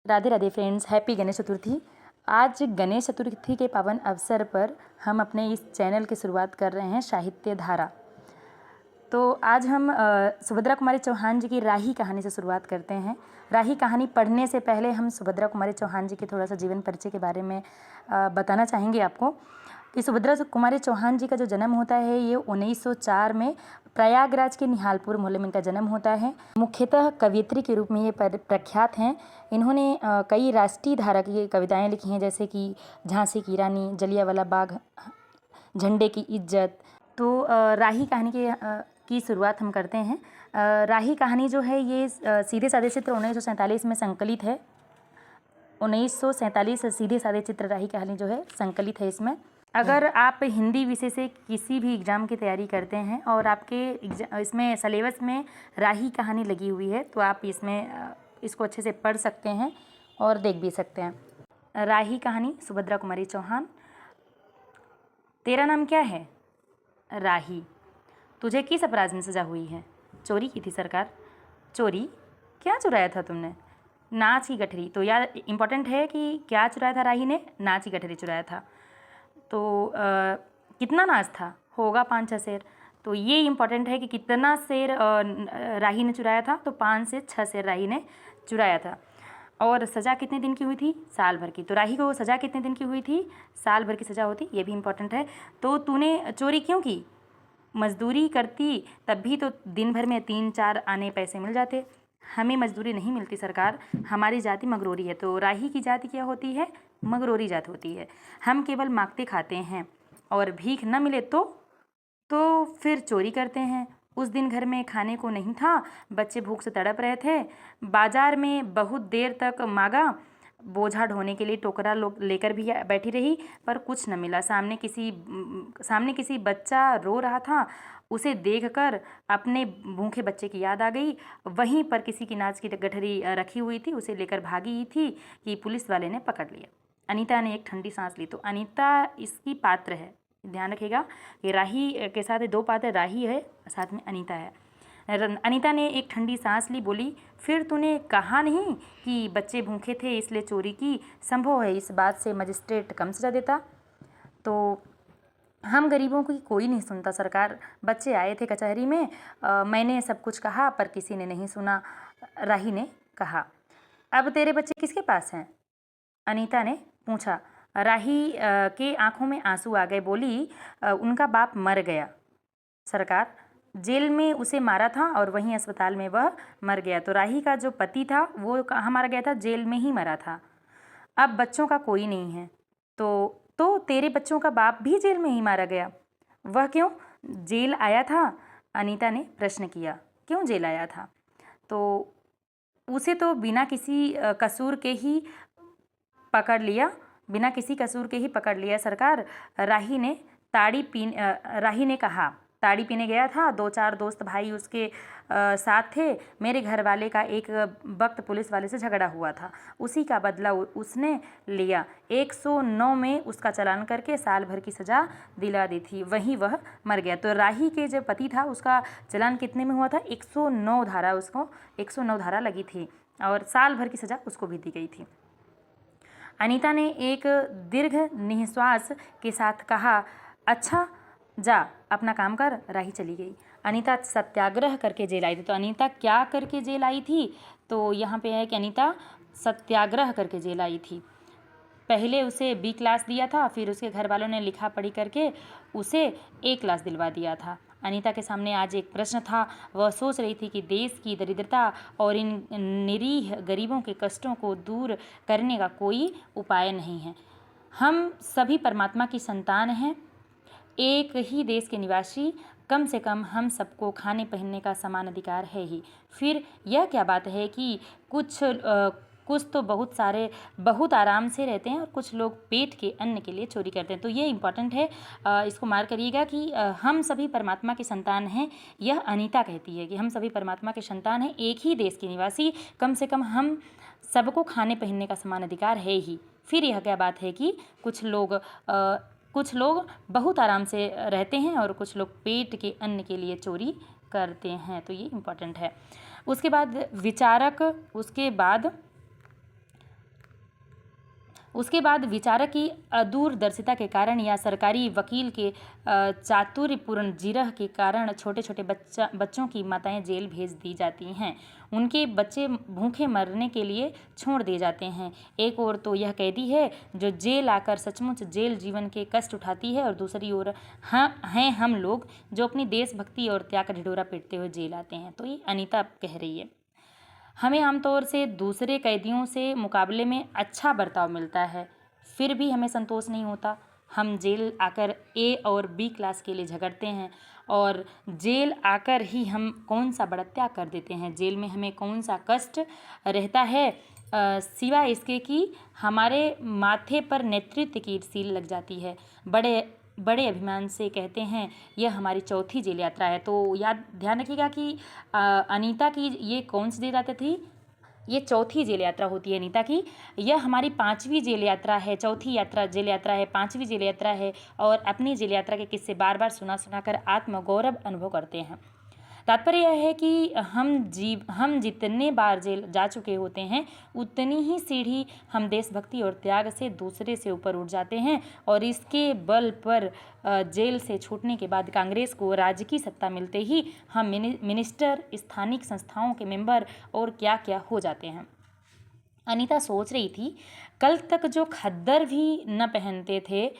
Radhe Radhe friends, happy Ganesh Chaturthi. आज गणेश चतुर्थी के पावन अवसर पर हम अपने इस चैनल की शुरुआत कर रहे हैं साहित्य धारा। तो आज हम सुभद्रा कुमारी चौहान जी की राही कहानी से शुरुआत करते हैं। राही कहानी पढ़ने से पहले हम सुभद्रा कुमारी चौहान जी के थोड़ा सा जीवन परिचय के बारे में बताना चाहेंगे आपको कि सुभद्रा कुमारी चौहान जी का जो जन्म होता है ये 1904 में प्रयागराज के निहालपुर मोहल्ले में इनका जन्म होता है। मुख्यतः कवयित्री के रूप में ये प्रख्यात हैं। इन्होंने कई राष्ट्रीय धारा की कविताएं लिखी हैं, जैसे कि झांसी की रानी, जलियांवाला बाग, झंडे की इज्जत। तो राही कहानी की शुरुआत हम करते हैं। राही कहानी जो है ये सीधे साधे चित्र 1947 में संकलित है। 1947 सीधे साधे चित्र राही कहानी जो है संकलित है इसमें। अगर आप हिंदी विषय से किसी भी एग्ज़ाम की तैयारी करते हैं और आपके इसमें सिलेबस में राही कहानी लगी हुई है तो आप इसको अच्छे से पढ़ सकते हैं और देख भी सकते हैं। राही कहानी, सुभद्रा कुमारी चौहान। तेरा नाम क्या है? राही। तुझे किस अपराध में सजा हुई है? चोरी की थी सरकार। चोरी? क्या चुराया था तुमने? नाच की गठरी। तो यार इम्पोर्टेंट है कि क्या चुराया था राही ने? नाच की गठरी चुराया था। तो कितना नाच था? होगा 5-6 शेर। तो ये इम्पोर्टेंट है कि कितना शेर राही ने चुराया था। तो 5 से 6 शेर राही ने चुराया था। और सज़ा कितने दिन की हुई थी? साल भर की। तो राही को सज़ा कितने दिन की हुई थी? साल भर की सज़ा होती, ये भी इम्पोर्टेंट है। तो तूने चोरी क्यों की? मजदूरी करती तब भी तो दिन भर में 3-4 आने पैसे मिल जाते। हमें मजदूरी नहीं मिलती सरकार, हमारी जाति मगरोरी है। तो राही की जाति क्या होती है? मगरोरी जात होती है। हम केवल मांगते खाते हैं और भीख न मिले तो फिर चोरी करते हैं। उस दिन घर में खाने को नहीं था, बच्चे भूख से तड़प रहे थे। बाजार में बहुत देर तक मांगा, बोझा ढोने के लिए टोकरा लेकर भी बैठी रही, पर कुछ न मिला। सामने किसी बच्चा रो रहा था, उसे देखकर अपने भूखे बच्चे की याद आ गई। वहीं पर किसी की नाच की गठरी रखी हुई थी, उसे लेकर भागी थी कि पुलिस वाले ने पकड़ लिया। अनीता ने एक ठंडी सांस ली। तो अनीता इसकी पात्र है, ध्यान रखिएगा। ये राही के साथ 2 पात्र, राही है साथ में अनीता है। अनीता ने एक ठंडी सांस ली, बोली, फिर तूने कहा नहीं कि बच्चे भूखे थे इसलिए चोरी की? संभव है इस बात से मजिस्ट्रेट कम सजा देता। तो हम गरीबों की कोई नहीं सुनता सरकार। बच्चे आए थे कचहरी में, मैंने सब कुछ कहा पर किसी ने नहीं सुना, राही ने कहा। अब तेरे बच्चे किसके पास हैं? अनीता ने पूछा। राही के आंखों में आंसू आ गए। बोली, उनका बाप मर गया सरकार। जेल में उसे मारा था और वहीं अस्पताल में वह मर गया। तो राही का जो पति था वो कहाँ मारा गया था? जेल में ही मरा था। अब बच्चों का कोई नहीं है। तो तेरे बच्चों का बाप भी जेल में ही मारा गया। वह क्यों जेल आया था? अनीता ने प्रश्न किया। क्यों जेल आया था? तो उसे तो बिना किसी कसूर के ही पकड़ लिया सरकार। राही ने कहा। ताड़ी पीने गया था, 2-4 दोस्त भाई उसके साथ थे। मेरे घर वाले का एक वक्त पुलिस वाले से झगड़ा हुआ था, उसी का बदला उसने लिया। 109 में उसका चालान करके साल भर की सज़ा दिला दी थी, वहीं वह मर गया। तो राही के जो पति था उसका चालान कितने में हुआ था? 109 धारा, उसको 109 धारा लगी थी और साल भर की सज़ा उसको भी दी गई थी। अनीता ने एक दीर्घ निश्वास के साथ कहा, अच्छा जा अपना काम कर। राही चली गई। अनीता सत्याग्रह करके जेल आई थी। तो अनीता क्या करके जेल आई थी? तो यहाँ पे है कि अनीता सत्याग्रह करके जेल आई थी। पहले उसे B क्लास दिया था, फिर उसके घर वालों ने लिखा पढ़ी करके उसे A क्लास दिलवा दिया था। अनीता के सामने आज एक प्रश्न था। वह सोच रही थी कि देश की दरिद्रता और इन निरीह गरीबों के कष्टों को दूर करने का कोई उपाय नहीं है। हम सभी परमात्मा की संतान हैं, एक ही देश के निवासी। कम से कम हम सबको खाने पहनने का समान अधिकार है ही। फिर यह क्या बात है कि कुछ तो बहुत आराम से रहते हैं और कुछ लोग पेट के अन्न के लिए चोरी करते हैं। तो ये इम्पॉर्टेंट है, इसको मार करिएगा कि हम सभी परमात्मा की संतान हैं। यह अनीता कहती है कि हम सभी परमात्मा के संतान हैं, एक ही देश के निवासी। कम से कम हम सबको खाने पहनने का समान अधिकार है ही। फिर यह क्या बात है कि कुछ लोग बहुत आराम से रहते हैं और कुछ लोग पेट के अन्न के लिए चोरी करते हैं। तो ये इम्पोर्टेंट है। उसके बाद उसके बाद विचारक की अदूरदर्शिता के कारण या सरकारी वकील के चातुर्यपूर्ण जिरह के कारण छोटे छोटे बच्चों की माताएं जेल भेज दी जाती हैं। उनके बच्चे भूखे मरने के लिए छोड़ दिए जाते हैं। एक ओर तो यह कैदी है जो जेल आकर सचमुच जेल जीवन के कष्ट उठाती है, और दूसरी ओर हम लोग जो अपनी देशभक्ति और त्याग का ढिढोरा पीटते हुए जेल आते हैं। तो ये अनीता कह रही है। हमें आमतौर से दूसरे कैदियों से मुकाबले में अच्छा बर्ताव मिलता है, फिर भी हमें संतोष नहीं होता। हम जेल आकर ए और बी क्लास के लिए झगड़ते हैं, और जेल आकर ही हम कौन सा बड़ा त्याग कर देते हैं। जेल में हमें कौन सा कष्ट रहता है, सिवाय इसके कि हमारे माथे पर नेतृत्व की सील लग जाती है। बड़े अभिमान से कहते हैं यह हमारी चौथी जेल यात्रा है। तो ध्यान रखिएगा कि अनीता की ये कौन सी जेल यात्रा थी, ये चौथी जेल यात्रा होती है अनीता की। यह हमारी 5वीं जेल यात्रा है, चौथी जेल यात्रा है, 5वीं जेल यात्रा है, और अपनी जेल यात्रा के किस्से बार बार सुना कर आत्मगौरव अनुभव करते हैं। तात्पर्य यह है कि हम जितने बार जेल जा चुके होते हैं, उतनी ही सीढ़ी हम देशभक्ति और त्याग से दूसरे से ऊपर उठ जाते हैं, और इसके बल पर जेल से छूटने के बाद कांग्रेस को राज्य की सत्ता मिलते ही हम मिनिस्टर, स्थानिक संस्थाओं के मेंबर और क्या क्या हो जाते हैं। अनीता सोच रही थी, कल तक जो खद्दर भी न पहनते थे,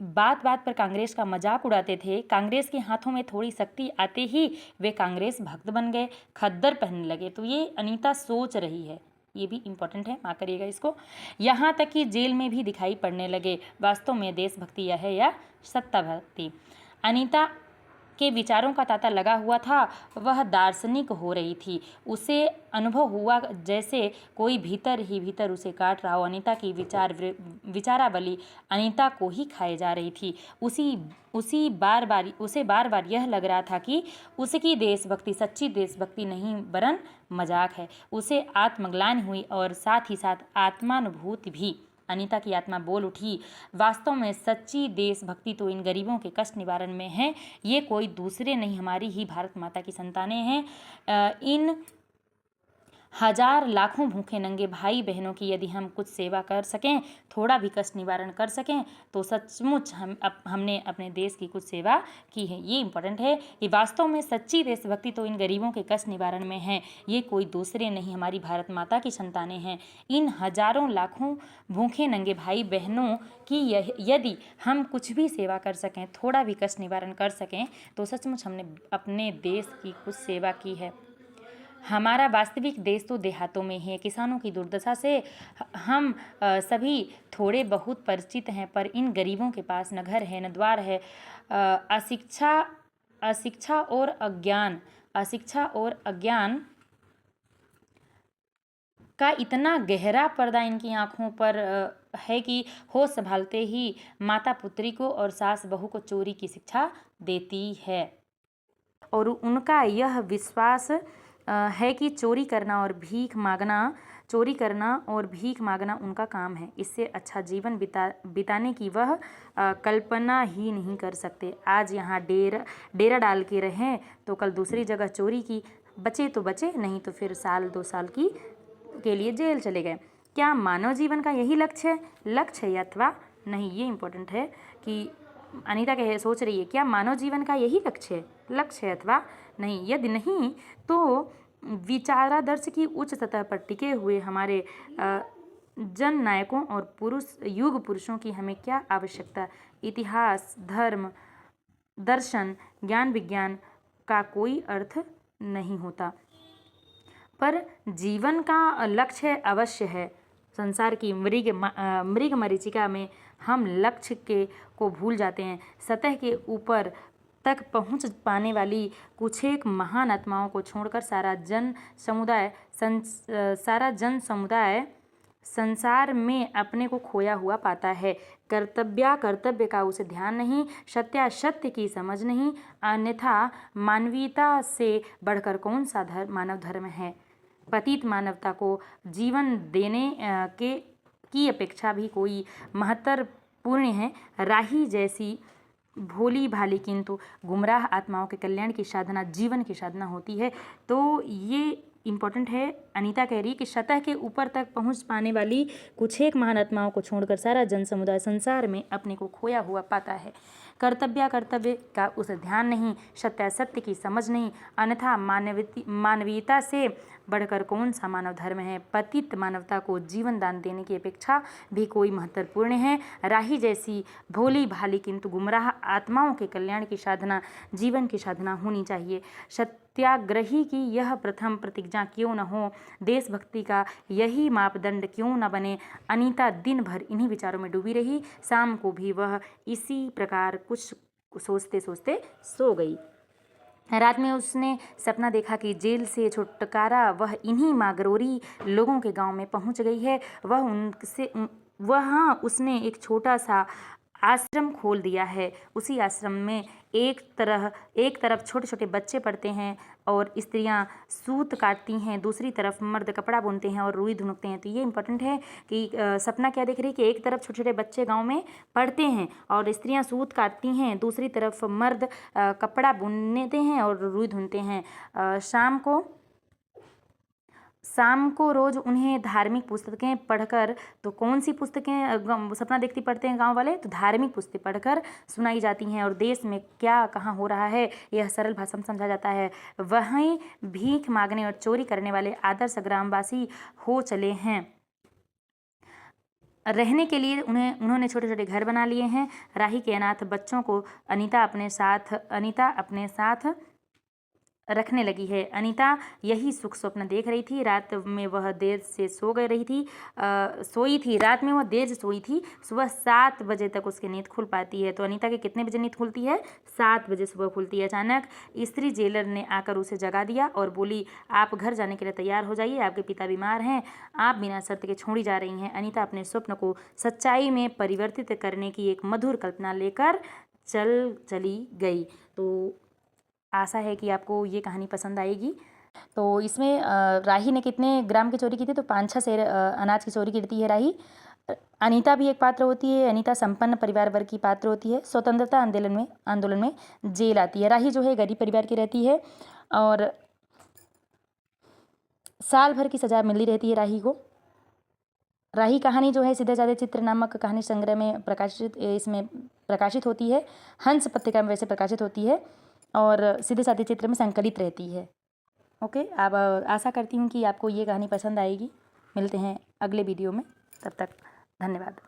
बात बात पर कांग्रेस का मजाक उड़ाते थे, कांग्रेस के हाथों में थोड़ी शक्ति आते ही वे कांग्रेस भक्त बन गए, खद्दर पहनने लगे। तो ये अनीता सोच रही है, ये भी इम्पोर्टेंट है, माफ करिएगा इसको। यहाँ तक कि जेल में भी दिखाई पड़ने लगे। वास्तव में देशभक्ति यह है या सत्ता भक्ति? अनीता के विचारों का तांता लगा हुआ था, वह दार्शनिक हो रही थी। उसे अनुभव हुआ जैसे कोई भीतर ही भीतर उसे काट रहा हो। अनीता की विचारावली अनीता को ही खाए जा रही थी। उसे बार बार यह लग रहा था कि उसकी देशभक्ति सच्ची देशभक्ति नहीं वरन मजाक है। उसे आत्मग्लानि हुई और साथ ही साथ आत्मानुभूति भी। अनीता की आत्मा बोल उठी, वास्तव में सच्ची देशभक्ति तो इन गरीबों के कष्ट निवारण में है। ये कोई दूसरे नहीं, हमारी ही भारत माता की संतानें हैं। इन हजार लाखों भूखे नंगे भाई बहनों की यदि हम कुछ सेवा कर सकें, थोड़ा भी कष्ट निवारण कर सकें, तो सचमुच हमने अपने देश की कुछ सेवा की है। ये इम्पोर्टेंट है कि वास्तव में सच्ची देशभक्ति तो इन गरीबों के कष्ट निवारण में है। ये कोई दूसरे नहीं, हमारी भारत माता की संतानें हैं। इन हजारों लाखों भूखे नंगे भाई बहनों की यदि हम कुछ भी सेवा कर सकें, थोड़ा भी कष्ट निवारण कर सकें, तो सचमुच हमने अपने देश की कुछ सेवा की है। हमारा वास्तविक देश तो देहातों में है। किसानों की दुर्दशा से हम सभी थोड़े बहुत परिचित हैं, पर इन गरीबों के पास न घर है न द्वार है। अशिक्षा और अज्ञान का इतना गहरा पर्दा इनकी आंखों पर है कि होश संभालते ही माता पुत्री को और सास बहू को चोरी की शिक्षा देती है, और उनका यह विश्वास है कि चोरी करना और भीख मांगना उनका काम है। इससे अच्छा जीवन बिताने की वह कल्पना ही नहीं कर सकते। आज यहाँ डेरा डाल के रहें तो कल दूसरी जगह चोरी की, बचे तो बचे, नहीं तो फिर 1-2 साल के लिए जेल चले गए। क्या मानव जीवन का यही लक्ष्य है अथवा नहीं? ये इम्पोर्टेंट है कि अनीता सोच रही है, क्या मानव जीवन का यही लक्ष्य है अथवा नहीं? यदि नहीं तो विचारादर्श की उच्च सतह पर टिके हुए हमारे जन नायकों और युग पुरुषों की हमें क्या आवश्यकता? इतिहास, धर्म, दर्शन, ज्ञान विज्ञान का कोई अर्थ नहीं होता, पर जीवन का लक्ष्य अवश्य है। संसार की मृग मरीचिका में हम लक्ष्य को भूल जाते हैं। सतह के ऊपर तक पहुंच पाने वाली कुछ एक महान आत्माओं को छोड़कर सारा जन समुदाय संसार में अपने को खोया हुआ पाता है। कर्तव्य का उसे ध्यान नहीं, सत्य की समझ नहीं, अन्यथा मानवीयता से बढ़कर कौन सा मानव धर्म है? पतित मानवता को जीवन देने की अपेक्षा भी कोई महत्वपूर्ण है। राही जैसी भोली भाली किंतु गुमराह आत्माओं के कल्याण की साधना जीवन की साधना होती है। तो ये इम्पोर्टेंट है। अनीता कह रही है कि सतह के ऊपर तक पहुंच पाने वाली कुछ एक महान आत्माओं को छोड़कर सारा जन समुदाय संसार में अपने को खोया हुआ पाता है। कर्तव्य का उसे ध्यान नहीं, सत्य की समझ नहीं, अन्यथा मानवीयता से बढ़कर कौन सा मानव धर्म है। पतित मानवता को जीवन दान देने की अपेक्षा भी कोई महत्वपूर्ण है। राही जैसी भोली भाली किंतु गुमराह आत्माओं के कल्याण की साधना जीवन की साधना होनी चाहिए। सत्याग्रही की यह प्रथम प्रतिज्ञा क्यों न हो, देशभक्ति का यही मापदंड क्यों न बने। अनीता दिन भर इन्हीं विचारों में डूबी रही। शाम को भी वह इसी प्रकार कुछ सोचते सोचते सो गई। रात में उसने सपना देखा कि जेल से छुटकारा वह इन्हीं मागरोरी लोगों के गांव में पहुंच गई है। वहाँ उसने एक छोटा सा आश्रम खोल दिया है। उसी आश्रम में एक तरफ छोटे छोटे बच्चे पढ़ते हैं और स्त्रियां सूत काटती हैं, दूसरी तरफ मर्द कपड़ा बुनते हैं और रुई धुनकते हैं। तो ये इम्पोर्टेंट है कि सपना क्या देख रही है कि एक तरफ छोटे छोटे बच्चे गांव में पढ़ते हैं और स्त्रियां सूत काटती हैं, दूसरी तरफ मर्द कपड़ा बुनते हैं और रुई धुनते हैं। शाम को रोज़ उन्हें धार्मिक पुस्तकें पढ़कर, तो कौन सी पुस्तकें सपना देखती पढ़ते हैं गांव वाले, तो धार्मिक पुस्तकें पढ़कर सुनाई जाती हैं और देश में क्या कहाँ हो रहा है यह सरल भाषा में समझा जाता है। वहीं भीख मांगने और चोरी करने वाले आदर्श ग्रामवासी हो चले हैं। रहने के लिए उन्होंने छोटे छोटे घर बना लिए हैं। राही के अनाथ बच्चों को अनीता अपने साथ रखने लगी है। अनीता यही सुख स्वप्न देख रही थी। रात में वह देर से सोई थी। रात में वह देर से सोई थी। सुबह 7 बजे तक उसकी नींद खुल पाती है। तो अनीता के कितने बजे नींद खुलती है? 7 बजे सुबह खुलती है। अचानक स्त्री जेलर ने आकर उसे जगा दिया और बोली, आप घर जाने के लिए तैयार हो जाइए, आपके पिता बीमार हैं, आप बिना शर्त के छोड़ी जा रही हैं। अनीता अपने स्वप्न को सच्चाई में परिवर्तित करने की एक मधुर कल्पना लेकर चली गई। तो आशा है कि आपको ये कहानी पसंद आएगी। तो इसमें राही ने कितने ग्राम की चोरी की थी? तो 5-6 सेर अनाज की चोरी करती है राही। अनीता भी एक पात्र होती है। अनीता संपन्न परिवार वर्ग की पात्र होती है। स्वतंत्रता आंदोलन में जेल आती है। राही जो है गरीब परिवार की रहती है और साल भर की सजा मिली रहती है राही को। राही कहानी जो है सीधे साधे चित्र नामक कहानी संग्रह में प्रकाशित होती है। हंस पत्रिका में वैसे प्रकाशित होती है और सीधे साधे चित्र में संकलित रहती है। ओके, अब आशा करती हूँ कि आपको ये कहानी पसंद आएगी। मिलते हैं अगले वीडियो में, तब तक धन्यवाद।